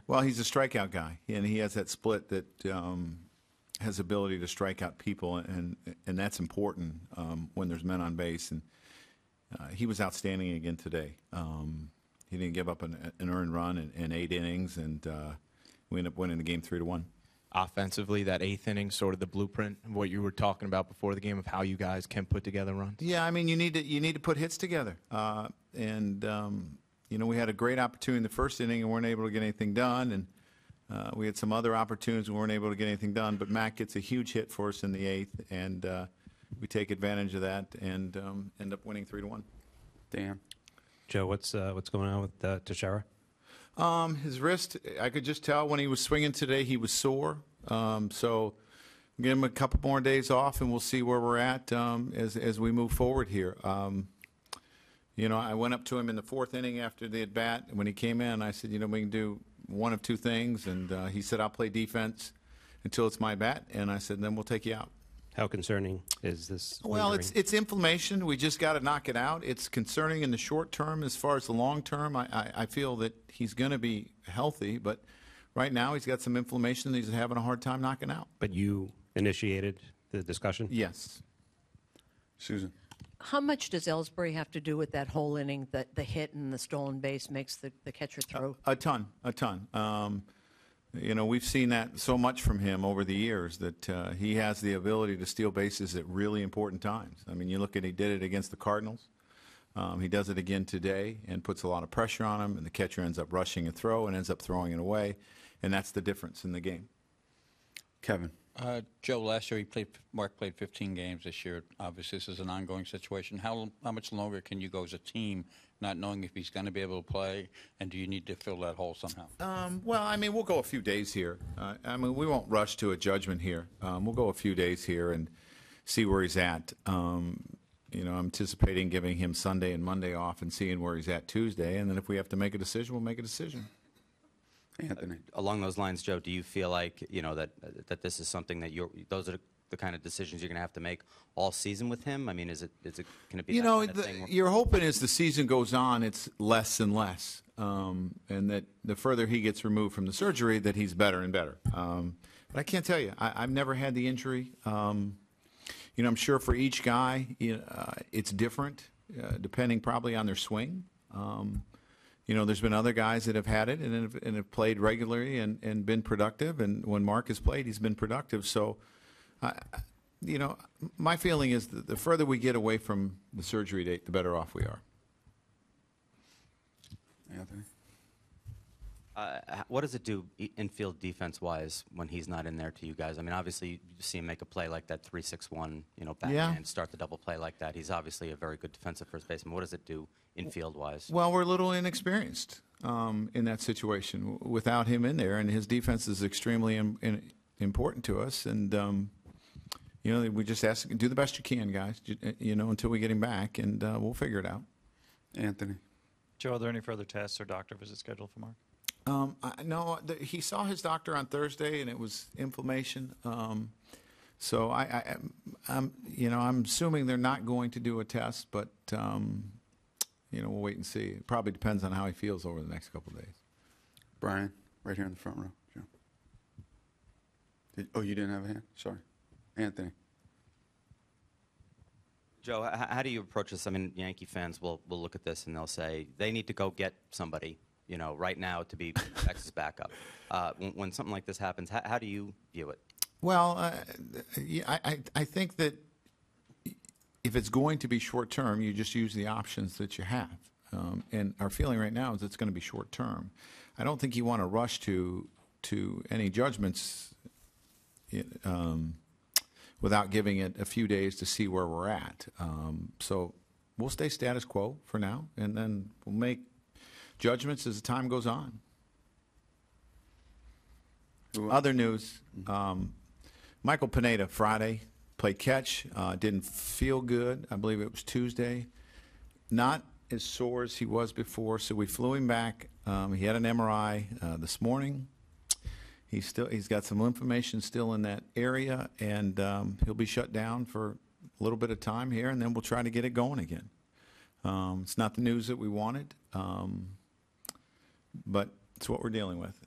Well, he's a strikeout guy, and he has that split that has ability to strike out people, and that's important when there's men on base. And he was outstanding again today. He didn't give up an earned run in 8 innings, and we ended up winning the game 3-1. Offensively, that 8th inning, sort of the blueprint of what you were talking about before the game of how you guys can put together runs. Yeah, I mean, you need to put hits together, and you know, we had a great opportunity in the first inning and weren't able to get anything done, and we had some other opportunities and weren't able to get anything done. But Matt gets a huge hit for us in the 8th, and we take advantage of that and end up winning 3-1. Dan, Joe, what's going on with Teixeira? His wrist, I could just tell when he was swinging today, he was sore. So give him a couple more days off, and we'll see where we're at as we move forward here. You know, I went up to him in the 4th inning after the at-bat. When he came in, I said, you know, we can do one of 2 things. And he said, I'll play defense until it's my bat. And I said, then we'll take you out. How concerning is this? Well, lingering? it's inflammation. We just got to knock it out. It's concerning in the short term. As far as the long term, I feel that he's going to be healthy. But right now he's got some inflammation that he's having a hard time knocking out. But you initiated the discussion? Yes. Susan. How much does Ellsbury have to do with that whole inning, that the hit and the stolen base makes the catcher throw? A ton. You know, we've seen that so much from him over the years that he has the ability to steal bases at really important times. I mean, you look at he did it against the Cardinals. He does it again today and puts a lot of pressure on him, and the catcher ends up rushing a throw and ends up throwing it away, and that's the difference in the game. Kevin. Joe, last year Mark played 15 games. This year, obviously, this is an ongoing situation. How much longer can you go as a team, not knowing if he's going to be able to play, and do you need to fill that hole somehow? Well, I mean, we'll go a few days here. I mean, we won't rush to a judgment here. We'll go a few days here and see where he's at. You know, I'm anticipating giving him Sunday and Monday off and seeing where he's at Tuesday, and then if we have to make a decision, we'll make a decision. Anthony. Along those lines, Joe, do you feel like, you know, that this is something that those are the kind of decisions you're going to have to make all season with him? I mean, is it going to be? You that know, kind of thing you're hoping as the season goes on, it's less and less, and that the further he gets removed from the surgery, that he's better and better. But I can't tell you, I've never had the injury. You know, I'm sure for each guy, it's different, depending probably on their swing. You know, there's been other guys that have had it and have played regularly and been productive. And when Mark has played, he's been productive. So, you know, my feeling is that the further we get away from the surgery date, the better off we are. Anthony. What does it do infield defense-wise when he's not in there to you guys? I mean, obviously, you see him make a play like that 3-6-1, you know, backhand, start the double play like that. He's obviously a very good defensive first baseman. What does it do infield-wise? Well, we're a little inexperienced in that situation without him in there, and his defense is extremely important to us. And, you know, we just ask, do the best you can, guys, you know, until we get him back, and we'll figure it out. Anthony. Joe, are there any further tests or doctor visits scheduled for Mark? No, he saw his doctor on Thursday, and it was inflammation. So I'm, you know, I'm assuming they're not going to do a test, but you know, we'll wait and see. It probably depends on how he feels over the next couple of days. Brian, right here in the front row. Joe. Oh, you didn't have a hand? Sorry. Anthony. Joe, how do you approach this? I mean, Yankee fans will look at this and they'll say they need to go get somebody, you know, right now to be X's backup. When something like this happens, how do you view it? Well, I think that if it's going to be short term, you just use the options that you have. And our feeling right now is it's going to be short term. I don't think you want to rush to any judgments without giving it a few days to see where we're at. So we'll stay status quo for now, and then we'll make judgments as the time goes on. Other news, Michael Pineda, Friday, played catch, didn't feel good. I believe it was Tuesday. Not as sore as he was before, so we flew him back. He had an MRI this morning. He's got some inflammation still in that area, and he'll be shut down for a little bit of time here, and then we'll try to get it going again. It's not the news that we wanted, but it's what we're dealing with.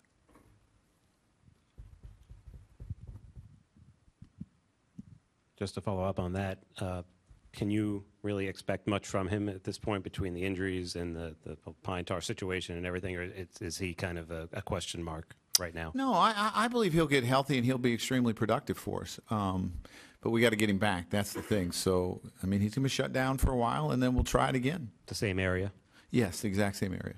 Just to follow up on that, can you really expect much from him at this point between the injuries and the pine tar situation and everything, or is he kind of a question mark right now? No, I believe he'll get healthy and he'll be extremely productive for us. But we got to get him back. That's the thing. So, I mean, he's going to be shut down for a while, and then we'll try it again. The same area? Yes, the exact same area.